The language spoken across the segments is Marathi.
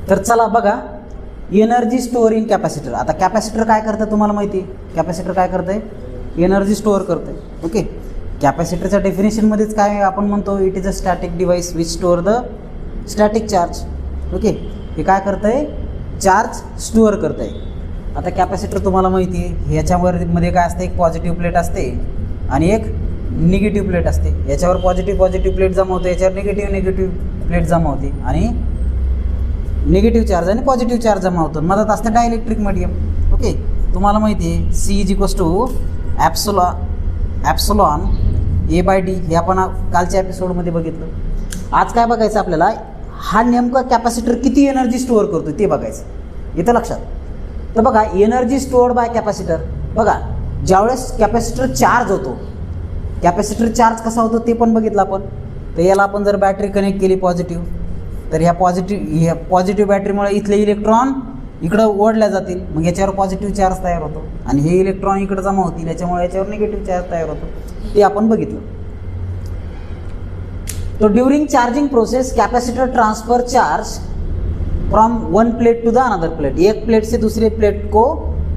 तर चला बघा, एनर्जी स्टोअर इन कॅपॅसिटर. आता कॅपॅसिटर काय करतं तुम्हाला माहिती आहे. कॅपॅसिटर काय करतंय, एनर्जी स्टोअर करतंय. ओके, कॅपॅसिटरच्या डेफिनेशनमध्येच काय आपण म्हणतो, it is a static device which store the static charge. Okay, हे काय करतंय, चार्ज स्टोअर करतंय. आता कॅपॅसिटर तुम्हाला माहिती आहे, ह्याच्यामध्ये काय असते, एक पॉझिटिव्ह प्लेट असते आणि एक निगेटिव्ह प्लेट असते. याच्यावर पॉझिटिव्ह प्लेट जमा होते, याच्यावर निगेटिव्ह प्लेट जमा होते आणि निगेटिव्ह चार्ज आणि पॉझिटिव्ह चार्ज जमा होतो. मधात असतं डायइलेक्ट्रिक मीडियम. ओके, तुम्हाला माहिती आहे c is equals to epsilon A/D. हे आपण कालच्या एपिसोडमध्ये बघितलं. आज काय बघायचं आपल्याला, हा नेमका कॅपॅसिटर किती एनर्जी स्टोअर करतो ते बघायचं. इथं लक्षात. तर बघा, एनर्जी स्टोअर्ड बाय कॅपॅसिटर. बघा, ज्यावेळेस कॅपॅसिटर चार्ज होतो, कॅपॅसिटर चार्ज कसा होतो ते पण बघितलं आपण. तर याला आपण जर बॅटरी कनेक्ट केली पॉझिटिव्ह, तर ह्या पॉझिटिव्ह बॅटरीमुळे इथले इलेक्ट्रॉन इकडं ओढल्या जातील, मग याच्यावर पॉझिटिव्ह चार्ज तयार होतो आणि हे इलेक्ट्रॉन इकडे जमा होतील, याच्यामुळे याच्यावर निगेटिव्ह चार्ज तयार होतो. ते आपण बघितलं. तो during charging process capacitor transfer charge from one plate to the another plate. एक प्लेट से दूसरे प्लेट को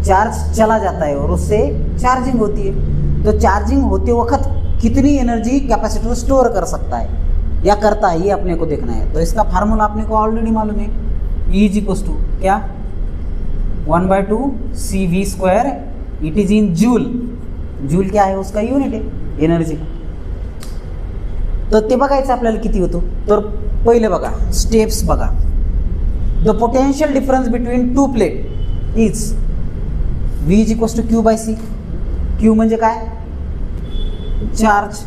चार्ज चला जाता है और उससे चार्जिंग होती है. तो चार्जिंग होते वक्त कितनी एनर्जी कैपेसिटर स्टोर कर सकता है या करता है, ये अपने को देखना है. तो इसका फार्मूला अपने को ऑलरेडी मालूम है. E इज इक्वल्स टू क्या, 1/2 CV². It is in joule. Joule क्या है, उसका यूनिट है एनर्जी. तर ते बघायचं आपल्याला किती होतो. तर पहिले बघा, स्टेप्स बघा. The potential difference between two plate is V is equals to Q/C. Q म्हणजे काय, चार्ज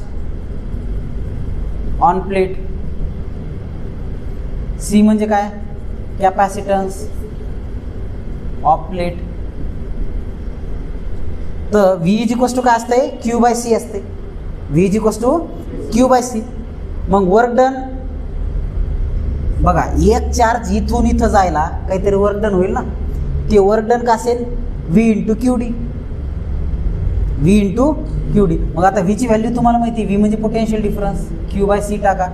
ऑन प्लेट. C म्हणजे काय, कॅपॅसिटन्स ऑफ प्लेट. तर V इज इक्वल्स टू काय असते, Q/C असते. V is equals to Q/C. मग वर्क डन बघा, एक चार्ज इथून इथं जायला काहीतरी वर्क डन होईल ना, ते वर्क डन का असेल, V × QD. V × QD. मग आता V ची व्हॅल्यू तुम्हाला माहिती, V म्हणजे पोटेन्शियल डिफरन्स, Q/C टाका.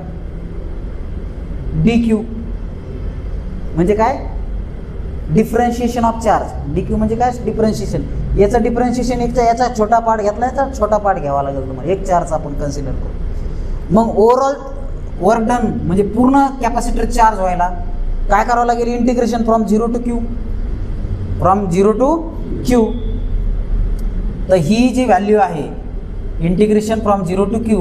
dq म्हणजे काय, डिफरन्शिएशन ऑफ चार्ज. dq म्हणजे काय, डिफरन्शिएशन. याचं डिफरन्शिएशन याचा छोटा पार्ट घेतला, याचा छोटा पार्ट घ्यावा लागेल तुम्हाला. एक चार्ज आपण कन्सिडर करू. मग ओव्हरऑल वर्क डन म्हणजे पूर्ण कॅपॅसिटर चार्ज व्हायला काय करावं लागेल, integration from 0 to Q. From 0 to Q. तर ही जी व्हॅल्यू आहे, integration from 0 to Q,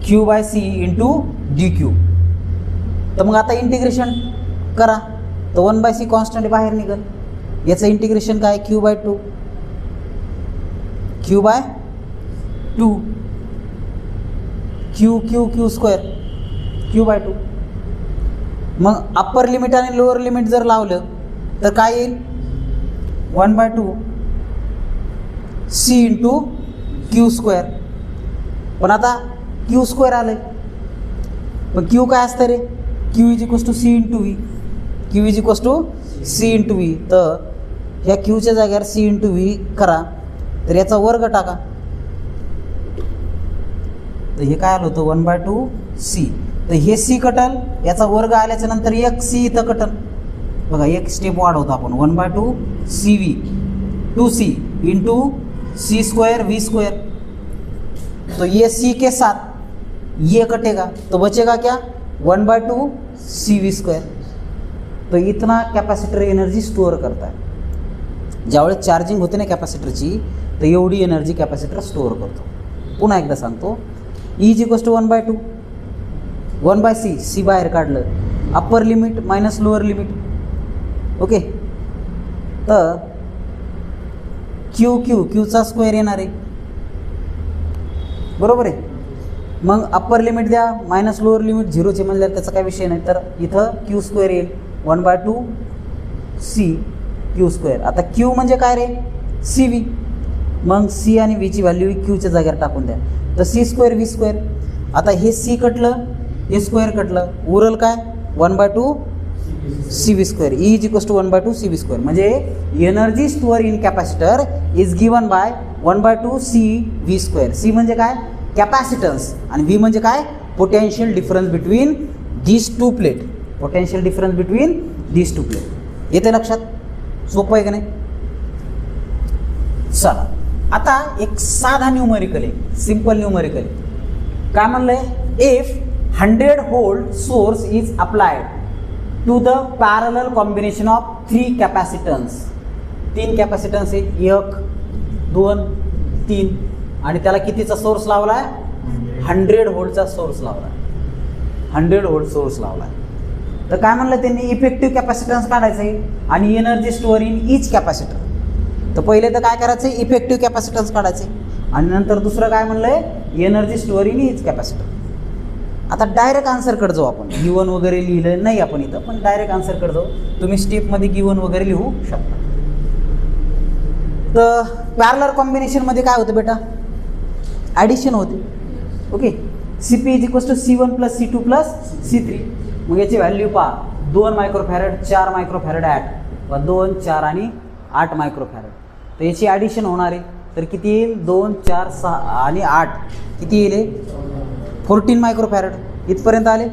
Q/C × dq. तर मग आता इंटिग्रेशन करा, तर 1/C कॉन्स्टंट बाहेर निघेल. याचं इंटिग्रेशन काय, Q/2. Q/2 Q². Q/2. मग अप्पर लिमिट आणि लोअर लिमिट जर लावलं तर काय येईल, 1/2 C × Q². पण आता Q² आलं, पण Q काय असतं रे, Q is equals to C × V. Q is equals to C × V. तर ह्या Qच्या जागेवर C × V करा, तर याचा वर्ग टाका. तर हे काय आलं होतं, 1/2 C. तर हे C कटल, याचा वर्ग आल्याच्या नंतर एक C इथं कटल. बघा, एक स्टेप वाढवतो आपण, 1/2 CV 2C × C² V². तो ये C के साथ ये कटेगा, तो बचेगा क्या, 1/2 CV². तो इतना कॅपॅसिटर एनर्जी स्टोअर करता है. ज्यावेळेस चार्जिंग होते ना कॅपॅसिटरची, तर एवढी एनर्जी कॅपॅसिटर स्टोअर करतो. पुन्हा एकदा सांगतो, E is equals to 1/2 1/C. C बाहेर काढलं, upper limit minus lower limit. Okay, तर Qचा स्क्वेअर येणार आहे, बरोबर आहे. मग अप्पर लिमिट द्या, मायनस लोअर लिमिट 0चे म्हणल्यावर त्याचा काही विषय नाही. तर इथं Q² येईल, 1/2 C Q². आता Q म्हणजे काय रे, CV. मग C आणि V ची व्हॅल्यू Qच्या जागेवर टाकून द्या, तर C² V². आता हे C कटलं, हे स्क्वेअर कटलं, उरल काय, 1/2 CV². E is equals to 1/2 CV². म्हणजे energy store in capacitor is given by 1/2 CV². C म्हणजे काय, कॅपॅसिटन्स, आणि V म्हणजे काय, potential difference between these two plate. Potential difference between these two plate. येते लक्षात? सोपं आहे का नाही? चला आता एक साधा न्यूमरिकल आहे, सिंपल न्यूमरिकल आहे. काय म्हणलंय? If 100 volt source is applied to the parallel combination of 3 capacitance. 3 capacitance आहे, 1 2 3, आणि त्याला कितीचा सोर्स लावलाय? 100 व्होल्टचा सोर्स लावलाय. 100 व्होल्ट सोर्स लावलाय. तर काय म्हणलं त्यांनी? इफेक्टिव्ह कॅपॅसिटन्स काढायचं आहे आणि energy store in each capacitor. तर पहिले तर काय करायचं? इफेक्टिव्ह कॅपॅसिटन्स काढायचे, आणि नंतर दुसरं काय म्हणलंय? Energy store in each capacitor. आता डायरेक्ट आन्सरकडे जाऊ आपण. गिवन वगैरे लिहिलं नाही आपण इथं, पण डायरेक्ट आन्सरकडे जाऊ. तुम्ही स्टेपमध्ये गिवन वगैरे लिहू शकता. तर पॅरलल कॉम्बिनेशनमध्ये काय होतं बेटा? ॲडिशन होते. Okay, CP is equals to C1 plus C2 plus C3. मग याची व्हॅल्यू पहा, 2 मायक्रोफॅरेड 4 मायक्रोफॅरेड 8 2 4 आणि 8 मायक्रोफॅरेड. तर याची ॲडिशन होणार आहे, तर किती येईल? 2 4 6 आणि 8 किती येईल? 14 मायक्रोफॅरेड. इथपर्यंत आले.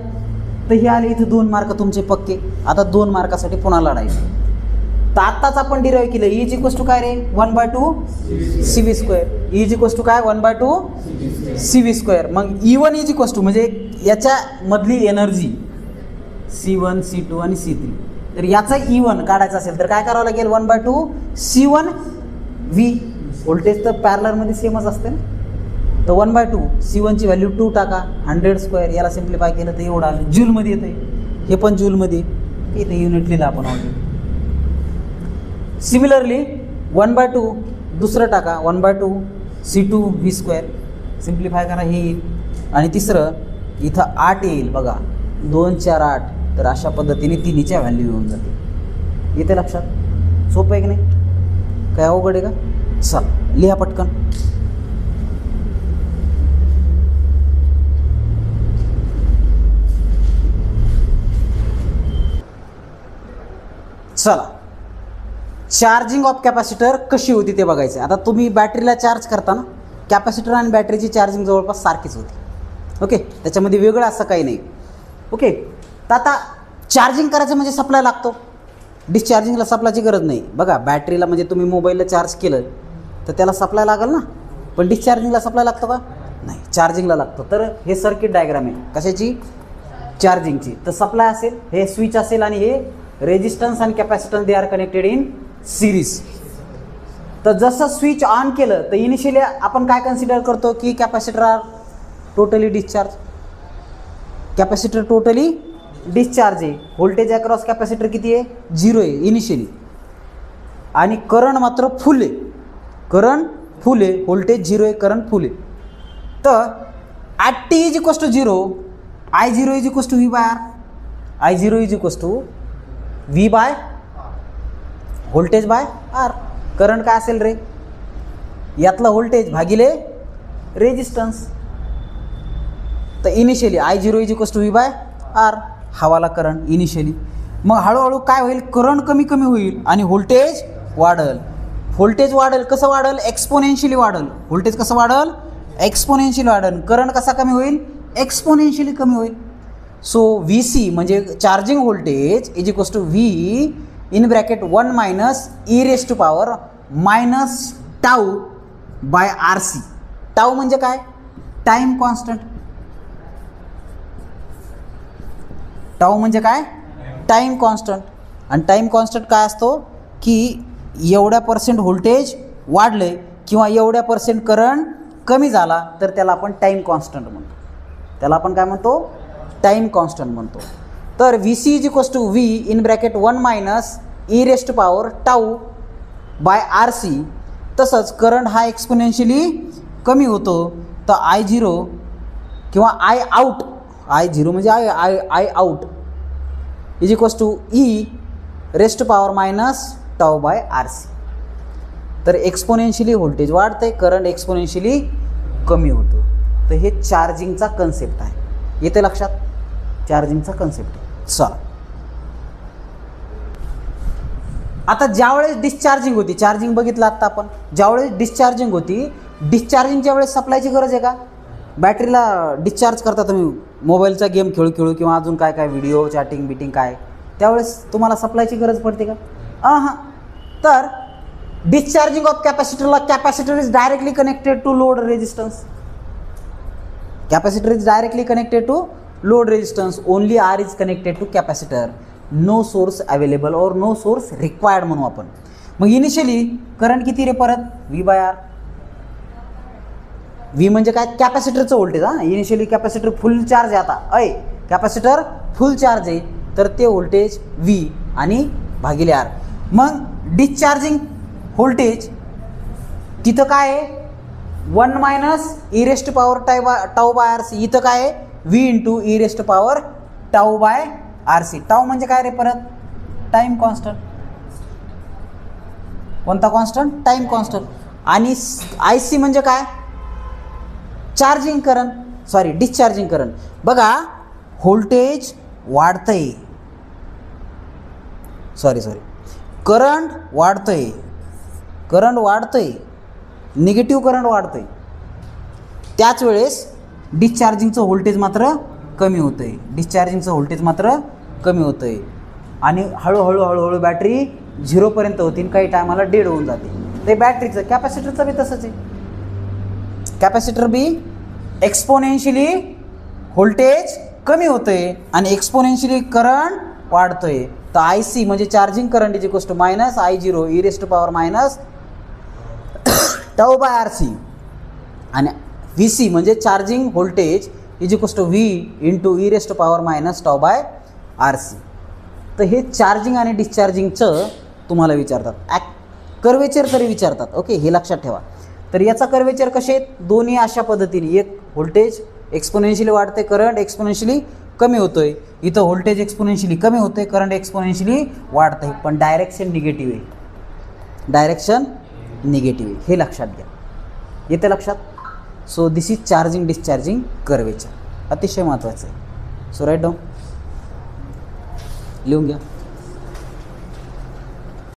तर हे आले इथे 2 मार्क तुमचे पक्के. आता 2 मार्कासाठी पुन्हा लढायचं. तर आत्ताच आपण डिराईव्ह केलं. इज इक्वल्स टू काय रे? 1/2 CV square. Is equals to काय? 1/2 CV स्क्वेअर. मग E1 इज इक्वल्स टू म्हणजे याच्या मधली एनर्जी C1 C2 आणि C3. तर याचा E1 काढायचा असेल तर काय करावं लागेल? 1/2 C1V. व्होल्टेज तर पॅरलरमध्ये सेमच असते ना. तर 1/2 C1ची व्हॅल्यू 2 टाका. 100 स्क्वेअर. याला सिम्प्लिफाय केलं तर एवढं आलं. जूलमध्ये येतं आहे. हे पण जूलमध्ये. इथे युनिट लिहिलं आपण ऑलरेडी. सिमिलरली 1/2 दुसरं टाका. 1/2 C2V स्क्वेअर. सिम्प्लिफाय करा, हे येईल. आणि तिसरं इथं 8 येईल बघा. 2 4 8. तर अशा पद्धतीने तिन्हीच्या व्हॅल्यू येऊन जाते. येते लक्षात? सोपं आहे की नाही? काय अवघड आहे का? चल लिहा पटकन. चला, चार्जिंग ऑफ कॅपॅसिटर कशी होती ते बघायचं. आता तुम्ही बॅटरीला चार्ज करता ना, कॅपॅसिटर आणि बॅटरीची चार्जिंग जवळपास सारखीच होती. ओके, त्याच्यामध्ये वेगळं असं काही नाही. ओके, तर आता चार्जिंग करायचं म्हणजे सप्लाय लागतो. डिस्चार्जिंगला सप्लायची गरज नाही. बघा, बॅटरीला म्हणजे तुम्ही मोबाईलला चार्ज केलं तर त्याला सप्लाय लागेल ना, पण डिस्चार्जिंगला सप्लाय लागतो का? नाही, चार्जिंगला लागतो. तर हे सर्किट डायग्राम आहे कशाची? चार्जिंगची. तर सप्लाय असेल, हे स्विच असेल, आणि हे रेजिस्टन्स आणि capacitance they are connected in series. तर जसं स्विच ऑन केलं तर इनिशियली आपण काय कन्सिडर करतो की capacitor are totally discharge. Capacitor totally discharge आहे. व्होल्टेज अक्रॉस कॅपॅसिटर किती आहे? 0 आहे इनिशियली. आणि करंट मात्र फुल आहे. करंट फुल आहे. व्होल्टेज 0 आहे, करंट फुल आहे. तर at T is equals to 0, I0 is equals to V by R. I0 is equals to V by voltage by R. Current काय असेल रे? यातला व्होल्टेज भागिले रेजिस्टन्स. तर initially I0 is equals to V by R. हवाला करंट इनिशियली. मग हळूहळू काय होईल? करंट कमी कमी होईल आणि व्होल्टेज वाढेल. व्होल्टेज वाढेल. कसं वाढेल? एक्सपोनेन्शियली वाढेल. व्होल्टेज कसं वाढेल? एक्सपोनेन्शियली वाढेल. करंट कसा कमी होईल? एक्सपोनेन्शियली कमी होईल. सो VC म्हणजे charging voltage is equals to V in bracket 1 minus e raise to power minus tau by RC. Tau म्हणजे काय? Time constant. टाऊ म्हणजे काय? Time constant. आणि टाईम कॉन्स्टंट काय असतो की एवढ्या % व्होल्टेज वाढले किंवा एवढ्या % करंट कमी झाला तर त्याला आपण टाईम कॉन्स्टंट म्हणतो. त्याला आपण काय म्हणतो? टाईम कॉन्स्टंट म्हणतो. तर VC is equals to V in bracket 1 minus e raise to power tau by RC. तसंच करंट हा एक्सपोनेन्शियली कमी होतो. तर I0 किंवा I आउट, I0 म्हणजे I out is equals to E raise to power minus tau by RC. तर एक्सपोनेन्शियली व्होल्टेज वाढते, करंट एक्सपोनेन्शियली कमी होतो. तर हे चार्जिंगचा कन्सेप्ट आहे. येते लक्षात? चार्जिंगचा कन्सेप्ट आहे. चला, आता ज्यावेळेस डिस्चार्जिंग होती, चार्जिंग बघितलं आता आपण, ज्यावेळेस डिस्चार्जिंग होती, डिस्चार्जिंगच्या वेळेस सप्लायची गरज आहे का? बॅटरीला डिस्चार्ज करता तुम्ही मोबाईलचा गेम खेळू खेळू किंवा अजून काय काय व्हिडिओ चॅटिंग बिटिंग काय, त्यावेळेस तुम्हाला सप्लायची गरज पडते का? हां. तर डिस्चार्जिंग ऑफ कॅपॅसिटरला capacitor is directly connected to load resistance. Capacitor is directly connected to load resistance. Only R is connected to capacitor. No source available और नो सोर्स रिक्वायर्ड म्हणू आपण. मग इनिशियली करंट किती रे परत? V/R. व्ही म्हणजे काय? कॅपॅसिटरचं व्होल्टेज. हां, इनिशियली कॅपॅसिटर फुल चार्ज आहे. आता कॅपॅसिटर फुल चार्ज आहे तर ते व्होल्टेज V आणि भागिले R. मग डिस्चार्जिंग व्होल्टेज तिथं काय आहे? 1 minus e raise to power tau by RC. इथं काय आहे? V into e raise to power tau by RC. Tau म्हणजे काय रे परत? Time constant. कोणता कॉन्स्टंट? Time constant. आणि IC म्हणजे काय? Charging current, sorry discharging current. बघा व्होल्टेज वाढतंय, सॉरी करंट वाढतंय, निगेटिव्ह करंट वाढतंय. त्याच वेळेस डिस्चार्जिंगचं व्होल्टेज मात्र कमी होतंय. आणि हळूहळू बॅटरी 0पर्यंत होती, काही टायमाला डेड होऊन जाते. ते बॅटरीचं कॅपॅसिटरचं बी तसंच आहे. कॅपॅसिटर बी एक्सपोनेन्शियली व्होल्टेज कमी होतंय आणि एक्सपोनेन्शियली करंट वाढतोय. तर IC म्हणजे charging current is equals to minus I0 e raise to power minus tau by RC. आणि VC म्हणजे charging voltage is equals to V into e raise to power minus tau by RC. तर हे चार्जिंग आणि डिस्चार्जिंगचं तुम्हाला विचारतात. कर्वेचर तरी विचारतात. ओके, हे लक्षात ठेवा. तर याचा कर्वेचर कसे आहेत? दोन्ही अशा पद्धतीने. एक व्होल्टेज एक्सपोनेन्शियली वाढते, करंट एक्सपोनेन्शियली कमी होतोय. इथं व्होल्टेज एक्सपोनेन्शियली कमी होते, करंट एक्सपोनेन्शियली वाढते, पण डायरेक्शन निगेटिव्ह आहे. हे लक्षात घ्या. येते लक्षात? So this is charging discharging curvature. अतिशय महत्त्वाचं आहे. सो राईट डाऊन, लिहून घ्या.